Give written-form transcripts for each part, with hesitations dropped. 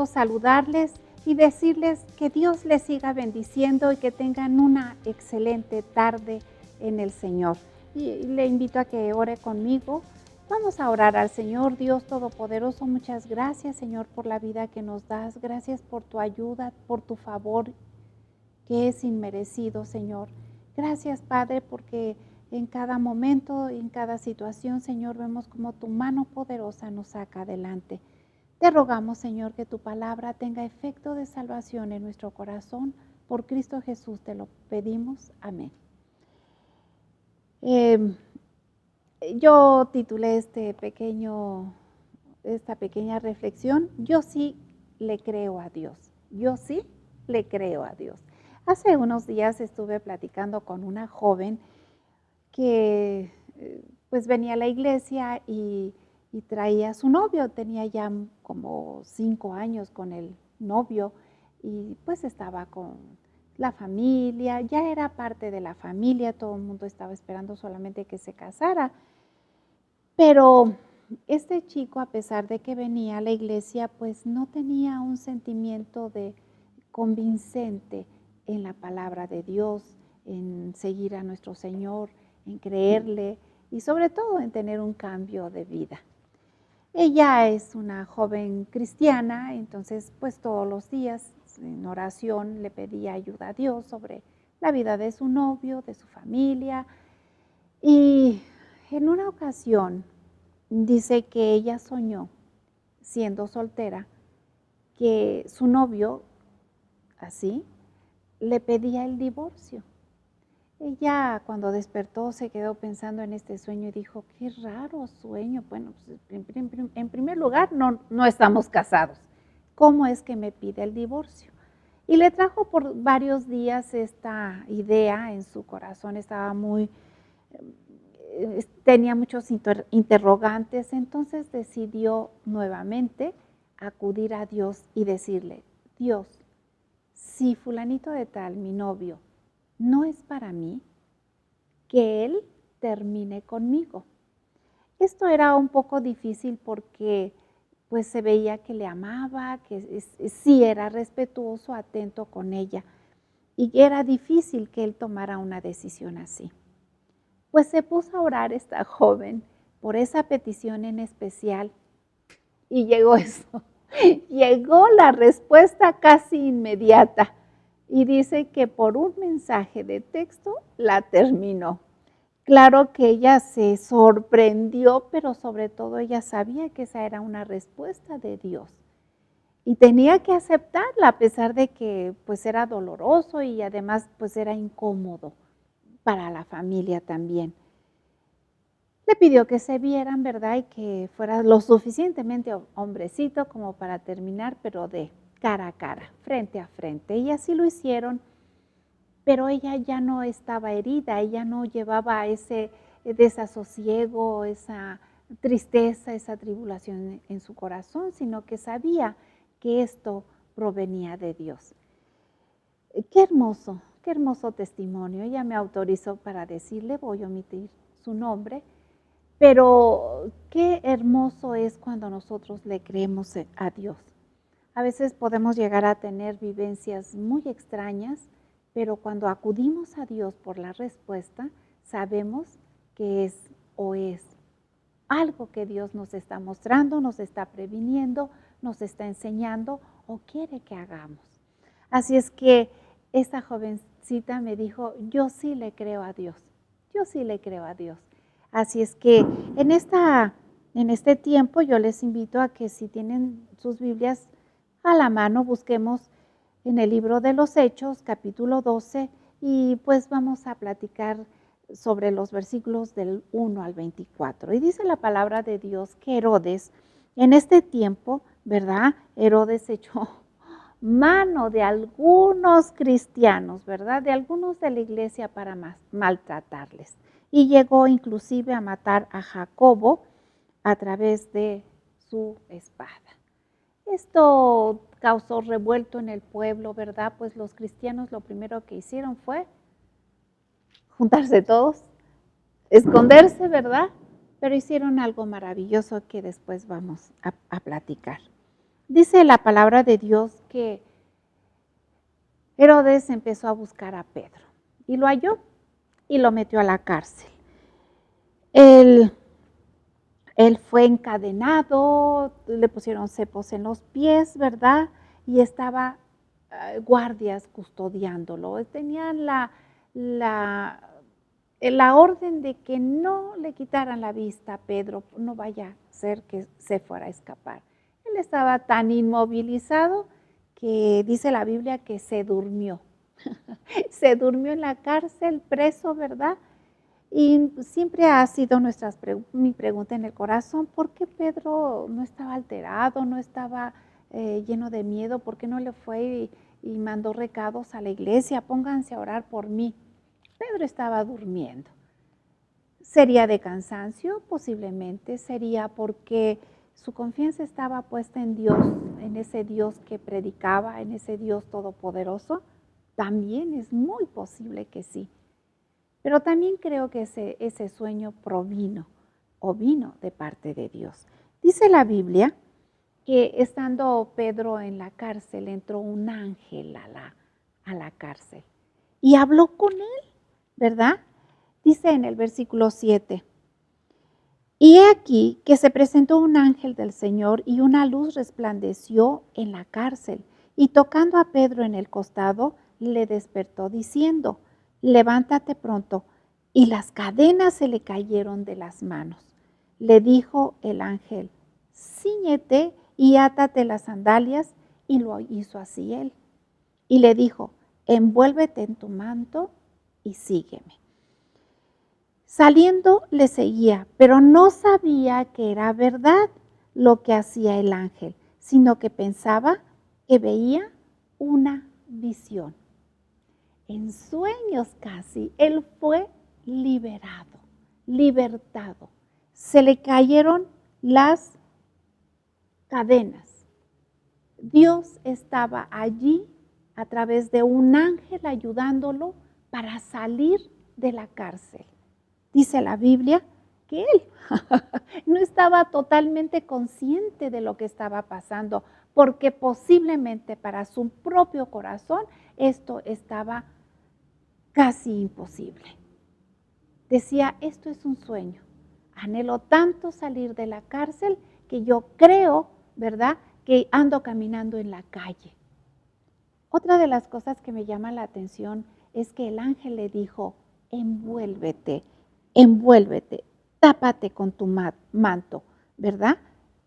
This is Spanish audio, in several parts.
gusto saludarles y decirles que Dios les siga bendiciendo y que tengan una excelente tarde en el Señor. Y le invito a que ore conmigo. Vamos a orar al Señor. Dios Todopoderoso, muchas gracias, Señor, por la vida que nos das. Gracias por tu ayuda, por tu favor, que es inmerecido, Señor. Gracias, Padre, porque en cada momento, en cada situación, Señor, vemos como tu mano poderosa nos saca adelante. Te rogamos, Señor, que tu palabra tenga efecto de salvación en nuestro corazón. Por Cristo Jesús te lo pedimos. Amén. Yo titulé esta pequeña reflexión, yo sí le creo a Dios. Yo sí le creo a Dios. Hace unos días estuve platicando con una joven que pues venía a la iglesia y traía a su novio, tenía ya como 5 años con el novio y pues estaba con la familia, ya era parte de la familia, todo el mundo estaba esperando solamente que se casara. Pero este chico, a pesar de que venía a la iglesia, pues no tenía un sentimiento de convincente en la palabra de Dios, en seguir a nuestro Señor, en creerle y sobre todo en tener un cambio de vida. Ella es una joven cristiana, entonces pues todos los días en oración le pedía ayuda a Dios sobre la vida de su novio, de su familia. Y en una ocasión dice que ella soñó, siendo soltera, que su novio, así, le pedía el divorcio. Ella cuando despertó se quedó pensando en este sueño y dijo, qué raro sueño. Bueno, pues, en primer lugar no estamos casados. ¿Cómo es que me pide el divorcio? Y le trajo por varios días esta idea en su corazón, estaba tenía muchos interrogantes, entonces decidió nuevamente acudir a Dios y decirle, Dios, si fulanito de tal, mi novio, no es para mí, que él termine conmigo. Esto era un poco difícil porque pues se veía que le amaba, que sí era respetuoso, atento con ella, y era difícil que él tomara una decisión así. Pues se puso a orar esta joven por esa petición en especial y llegó eso. Llegó la respuesta casi inmediata y dice que por un mensaje de texto la terminó. Claro que ella se sorprendió, pero sobre todo ella sabía que esa era una respuesta de Dios y tenía que aceptarla a pesar de que pues era doloroso y además pues era incómodo para la familia también. Le pidió que se vieran, ¿verdad? Y que fuera lo suficientemente hombrecito como para terminar, pero de cara a cara, frente a frente. Y así lo hicieron, pero ella ya no estaba herida, ella no llevaba ese desasosiego, esa tristeza, esa tribulación en su corazón, sino que sabía que esto provenía de Dios. Qué hermoso testimonio. Ella me autorizó para decirle, voy a omitir su nombre, pero qué hermoso es cuando nosotros le creemos a Dios. A veces podemos llegar a tener vivencias muy extrañas, pero cuando acudimos a Dios por la respuesta, sabemos que es algo que Dios nos está mostrando, nos está previniendo, nos está enseñando o quiere que hagamos. Así es que esta jovencita me dijo, yo sí le creo a Dios, yo sí le creo a Dios. Así es que en este tiempo yo les invito a que si tienen sus Biblias a la mano, busquemos en el libro de los Hechos, capítulo 12, y pues vamos a platicar sobre los versículos del 1 al 24. Y dice la palabra de Dios que Herodes, en este tiempo, ¿verdad? Herodes echó mano de algunos cristianos, ¿verdad? De algunos de la iglesia para maltratarles. Y llegó inclusive a matar a Jacobo a través de su espada. Esto causó revuelto en el pueblo, ¿verdad? Pues los cristianos lo primero que hicieron fue juntarse todos, esconderse, ¿verdad? Pero hicieron algo maravilloso que después vamos a platicar. Dice la palabra de Dios que Herodes empezó a buscar a Pedro y lo halló y lo metió a la cárcel. Él fue encadenado, le pusieron cepos en los pies, ¿verdad? Y estaba guardias custodiándolo. Tenían la orden de que no le quitaran la vista a Pedro, no vaya a ser que se fuera a escapar. Él estaba tan inmovilizado que dice la Biblia que se durmió. Se durmió en la cárcel, preso, ¿verdad? Y siempre ha sido mi pregunta en el corazón, ¿por qué Pedro no estaba alterado, no estaba lleno de miedo? ¿Por qué no le fue y mandó recados a la iglesia? Pónganse a orar por mí. Pedro estaba durmiendo. ¿Sería de cansancio? Posiblemente. ¿Sería porque su confianza estaba puesta en Dios, en ese Dios que predicaba, en ese Dios todopoderoso? También es muy posible que sí. Pero también creo que ese sueño vino de parte de Dios. Dice la Biblia que estando Pedro en la cárcel, entró un ángel a la cárcel y habló con él, ¿verdad? Dice en el versículo 7, y he aquí que se presentó un ángel del Señor y una luz resplandeció en la cárcel, y tocando a Pedro en el costado, le despertó diciendo, levántate pronto. Y las cadenas se le cayeron de las manos. Le dijo el ángel, cíñete y átate las sandalias, y lo hizo así él. Y le dijo, envuélvete en tu manto y sígueme. Saliendo le seguía, pero no sabía que era verdad lo que hacía el ángel, sino que pensaba que veía una visión. En sueños casi, él fue libertado. Se le cayeron las cadenas. Dios estaba allí a través de un ángel ayudándolo para salir de la cárcel. Dice la Biblia que él no estaba totalmente consciente de lo que estaba pasando, porque posiblemente para su propio corazón esto estaba casi imposible. Decía, esto es un sueño. Anhelo tanto salir de la cárcel que yo creo, ¿verdad?, que ando caminando en la calle. Otra de las cosas que me llama la atención es que el ángel le dijo, envuélvete, tápate con tu manto, ¿verdad?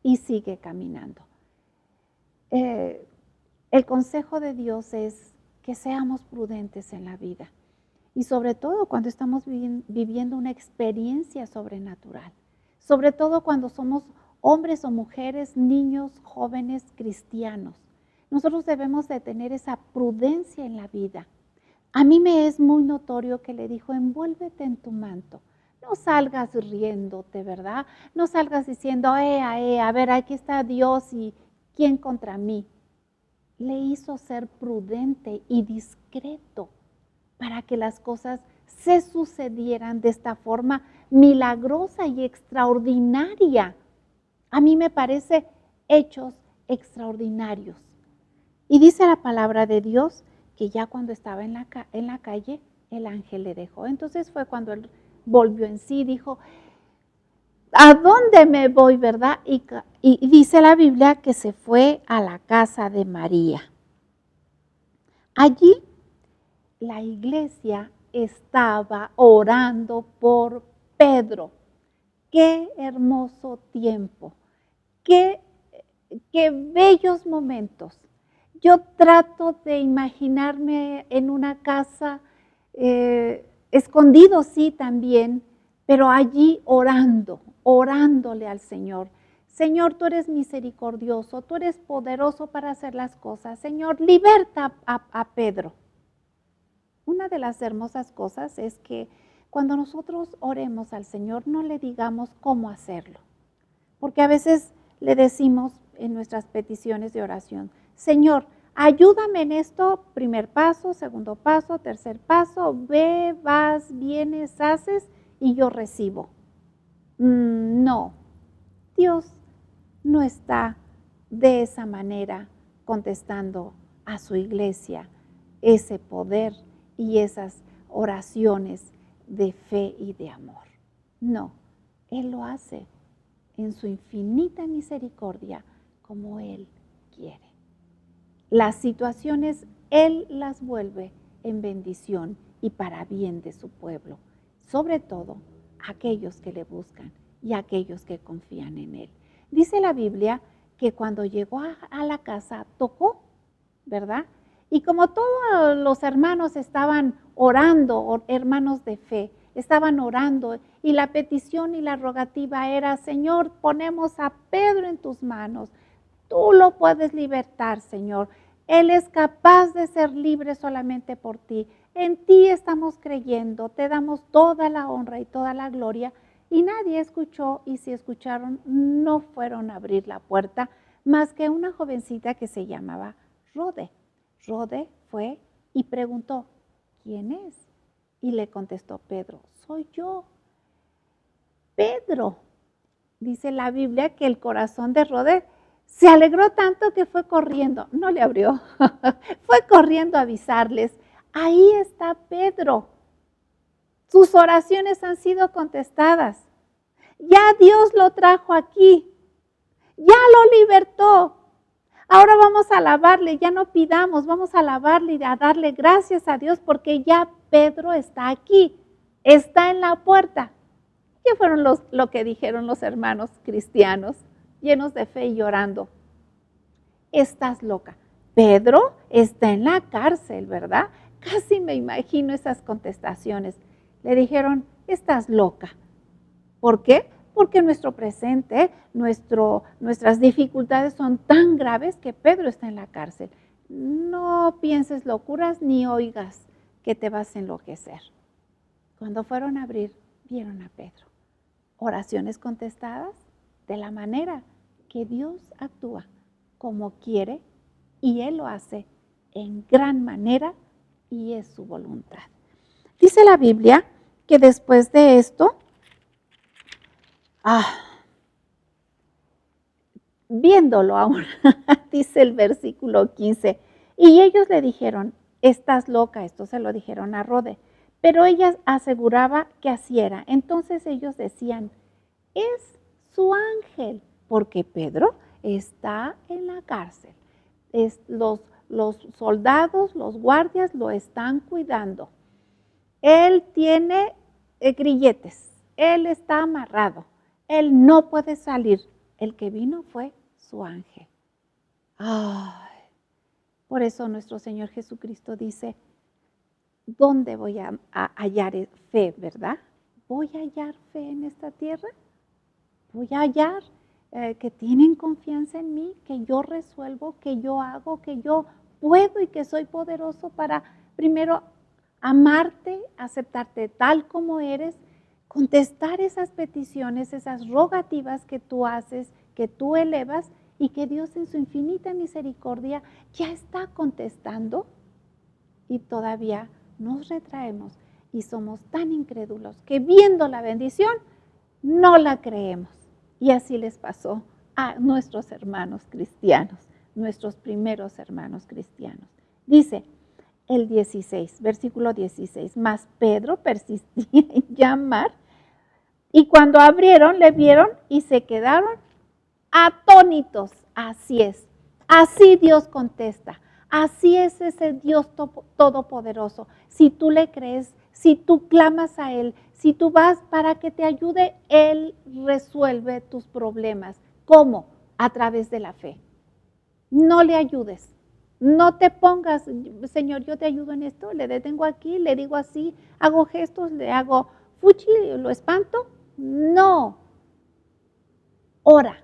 Y sigue caminando. El consejo de Dios es que seamos prudentes en la vida. Y sobre todo cuando estamos viviendo una experiencia sobrenatural. Sobre todo cuando somos hombres o mujeres, niños, jóvenes, cristianos. Nosotros debemos de tener esa prudencia en la vida. A mí me es muy notorio que le dijo, envuélvete en tu manto. No salgas riéndote, ¿verdad? No salgas diciendo, a ver, aquí está Dios y ¿quién contra mí? Le hizo ser prudente y discreto, para que las cosas se sucedieran de esta forma milagrosa y extraordinaria. A mí me parece hechos extraordinarios. Y dice la palabra de Dios que ya cuando estaba en la calle, el ángel le dejó. Entonces fue cuando él volvió en sí, dijo, ¿a dónde me voy, verdad? Y dice la Biblia que se fue a la casa de María. Allí la iglesia estaba orando por Pedro. Qué hermoso tiempo, qué bellos momentos. Yo trato de imaginarme en una casa, escondido sí también, pero allí orándole al Señor. Señor, tú eres misericordioso, tú eres poderoso para hacer las cosas. Señor, liberta a Pedro. Una de las hermosas cosas es que cuando nosotros oremos al Señor, no le digamos cómo hacerlo. Porque a veces le decimos en nuestras peticiones de oración, Señor, ayúdame en esto, primer paso, segundo paso, tercer paso, ve, vas, vienes, haces y yo recibo. No, Dios no está de esa manera contestando a su iglesia ese poder y esas oraciones de fe y de amor. No, Él lo hace en su infinita misericordia como Él quiere. Las situaciones Él las vuelve en bendición y para bien de su pueblo, sobre todo aquellos que le buscan y aquellos que confían en Él. Dice la Biblia que cuando llegó a la casa tocó, ¿verdad? Y como todos los hermanos estaban orando, hermanos de fe, estaban orando y la petición y la rogativa era: Señor, ponemos a Pedro en tus manos, tú lo puedes libertar, Señor. Él es capaz de ser libre solamente por ti. En ti estamos creyendo, te damos toda la honra y toda la gloria. Y nadie escuchó, y si escucharon, no fueron a abrir la puerta, más que una jovencita que se llamaba Rode. Rode fue y preguntó: ¿quién es? Y le contestó Pedro: soy yo. Pedro, dice la Biblia que el corazón de Rode se alegró tanto que fue corriendo, no le abrió, fue corriendo a avisarles: ahí está Pedro, sus oraciones han sido contestadas, ya Dios lo trajo aquí, ya lo libertó. Ahora vamos a alabarle, ya no pidamos, vamos a alabarle y a darle gracias a Dios porque ya Pedro está aquí, está en la puerta. ¿Qué fueron lo que dijeron los hermanos cristianos, llenos de fe y llorando? Estás loca. Pedro está en la cárcel, ¿verdad? Casi me imagino esas contestaciones. Le dijeron: estás loca. ¿Por qué? Porque nuestro presente, nuestras dificultades son tan graves que Pedro está en la cárcel. No pienses locuras ni oigas que te vas a enloquecer. Cuando fueron a abrir, vieron a Pedro. Oraciones contestadas de la manera que Dios actúa, como quiere, y Él lo hace en gran manera y es su voluntad. Dice la Biblia que después de esto, viéndolo aún, dice el versículo 15, y ellos le dijeron: estás loca. Esto se lo dijeron a Rode, pero ella aseguraba que así era. Entonces ellos decían: es su ángel, porque Pedro está en la cárcel. Los soldados, los guardias lo están cuidando. Él tiene grilletes, él está amarrado, él no puede salir. El que vino fue su ángel. Ay, por eso nuestro Señor Jesucristo dice: ¿dónde voy a hallar fe, verdad? ¿Voy a hallar fe en esta tierra? ¿Voy a hallar que tienen confianza en mí, que yo resuelvo, que yo hago, que yo puedo y que soy poderoso para primero amarte, aceptarte tal como eres, contestar esas peticiones, esas rogativas que tú haces, que tú elevas y que Dios en su infinita misericordia ya está contestando? Y todavía nos retraemos y somos tan incrédulos que viendo la bendición no la creemos. Y así les pasó a nuestros hermanos cristianos, nuestros primeros hermanos cristianos. Dice el 16, versículo 16, mas Pedro persistía en llamar, y cuando abrieron le vieron y se quedaron atónitos. Así es, así Dios contesta, así es ese Dios todopoderoso. Si tú le crees, si tú clamas a Él, si tú vas para que te ayude, Él resuelve tus problemas. ¿Cómo? A través de la fe. No le ayudes. No te pongas: Señor, yo te ayudo en esto, le detengo aquí, le digo así, hago gestos, le hago fuchi, lo espanto. No. Ora,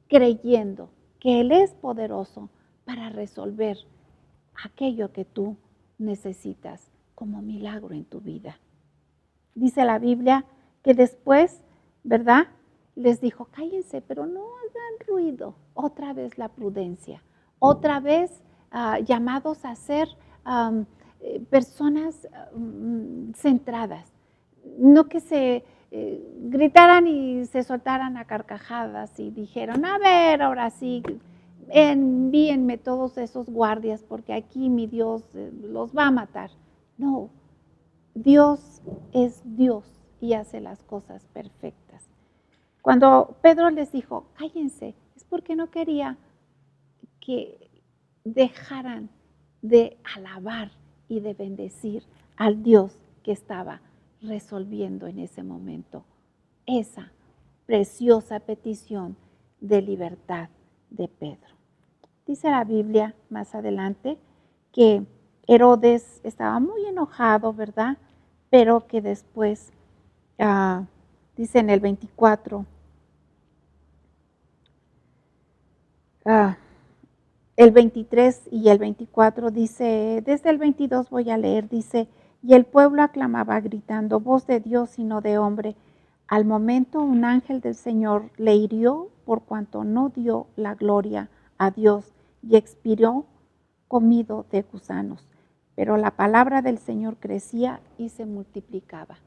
creyendo que Él es poderoso para resolver aquello que tú necesitas como milagro en tu vida. Dice la Biblia que después, ¿verdad?, les dijo: cállense, pero no hagan ruido. Otra vez la prudencia, otra vez llamados a ser personas centradas, no que se gritaran y se soltaran a carcajadas y dijeron: a ver, ahora sí, envíenme todos esos guardias porque aquí mi Dios los va a matar. No, Dios es Dios y hace las cosas perfectas. Cuando Pedro les dijo, cállense, es porque no quería que dejaran de alabar y de bendecir al Dios que estaba resolviendo en ese momento esa preciosa petición de libertad de Pedro. Dice la Biblia más adelante que Herodes estaba muy enojado, ¿verdad? Pero que después, dice en el 24, el 23 y el 24 dice, desde el 22 voy a leer, dice, y el pueblo aclamaba gritando, voz de Dios y no de hombre. Al momento un ángel del Señor le hirió por cuanto no dio la gloria a Dios y expiró comido de gusanos. Pero la palabra del Señor crecía y se multiplicaba.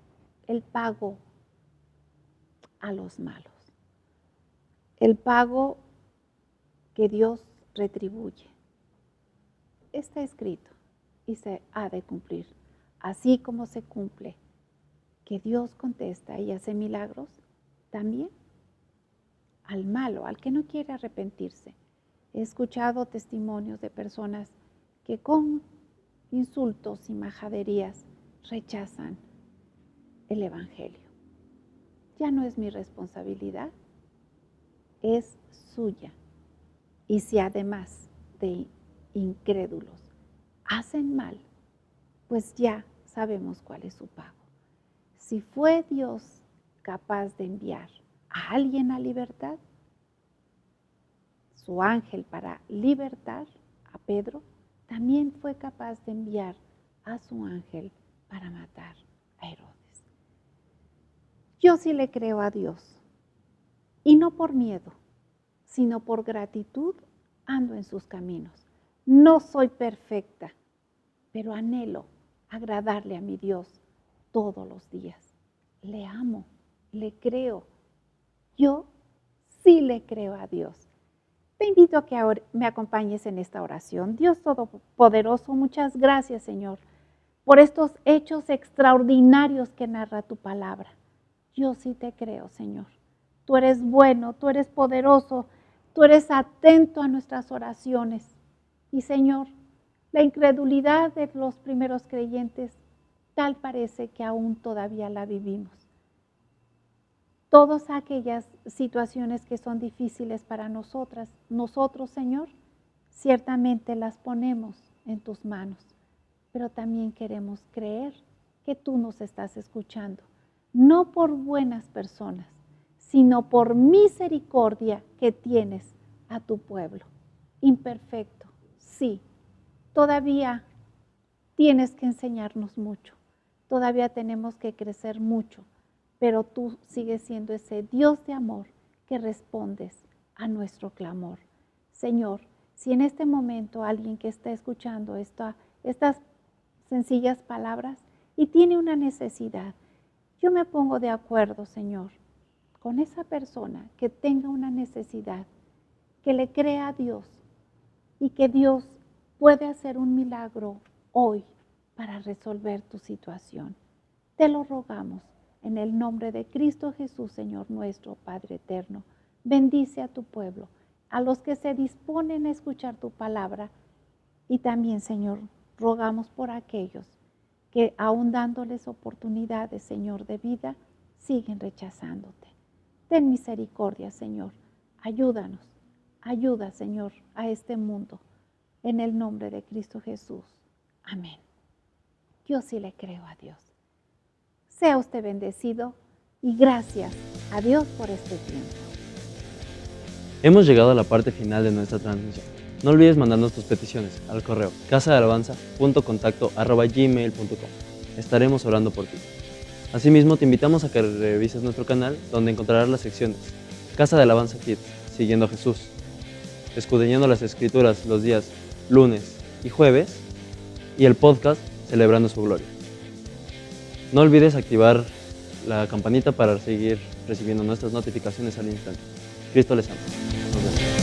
El pago a los malos. El pago que Dios retribuye. Está escrito y se ha de cumplir. Así como se cumple que Dios contesta y hace milagros, también al malo, al que no quiere arrepentirse. He escuchado testimonios de personas que con insultos y majaderías rechazan el Evangelio. Ya no es mi responsabilidad, es suya. Y si además de incrédulos hacen mal, pues ya sabemos cuál es su pago. Si fue Dios capaz de enviar a alguien a libertad, su ángel para libertar a Pedro, también fue capaz de enviar a su ángel para matar a Herodes. Yo sí le creo a Dios, y no por miedo, sino por gratitud ando en sus caminos. No soy perfecta, pero anhelo agradarle a mi Dios todos los días. Le amo, le creo. Yo sí le creo a Dios. Te invito a que ahora me acompañes en esta oración. Dios Todopoderoso, muchas gracias, Señor, por estos hechos extraordinarios que narra tu palabra. Yo sí te creo, Señor. Tú eres bueno, tú eres poderoso, tú eres atento a nuestras oraciones. Y, Señor, la incredulidad de los primeros creyentes, tal parece que aún todavía la vivimos. Todas aquellas situaciones que son difíciles para nosotros, Señor, ciertamente las ponemos en tus manos, pero también queremos creer que tú nos estás escuchando, no por buenas personas, sino por misericordia que tienes a tu pueblo. Imperfecto, sí, todavía tienes que enseñarnos mucho, todavía tenemos que crecer mucho, pero tú sigues siendo ese Dios de amor que respondes a nuestro clamor. Señor, si en este momento alguien que está escuchando estas sencillas palabras y tiene una necesidad, yo me pongo de acuerdo, Señor, con esa persona que tenga una necesidad, que le crea a Dios y que Dios puede hacer un milagro hoy para resolver tu situación. Te lo rogamos en el nombre de Cristo Jesús, Señor nuestro, Padre eterno. Bendice a tu pueblo, a los que se disponen a escuchar tu palabra y también, Señor, rogamos por aquellos que aún dándoles oportunidades, Señor, de vida, siguen rechazándote. Ten misericordia, Señor. Ayúdanos. Ayuda, Señor, a este mundo. En el nombre de Cristo Jesús. Amén. Yo sí le creo a Dios. Sea usted bendecido y gracias a Dios por este tiempo. Hemos llegado a la parte final de nuestra transmisión. No olvides mandarnos tus peticiones al correo casadealabanza.contacto@gmail.com. Estaremos orando por ti. Asimismo, te invitamos a que revises nuestro canal, donde encontrarás las secciones Casa de Alabanza Kids, Siguiendo a Jesús, Escudriñando las Escrituras los días lunes y jueves, y el podcast Celebrando su Gloria. No olvides activar la campanita para seguir recibiendo nuestras notificaciones al instante. Cristo les ama. Nos vemos.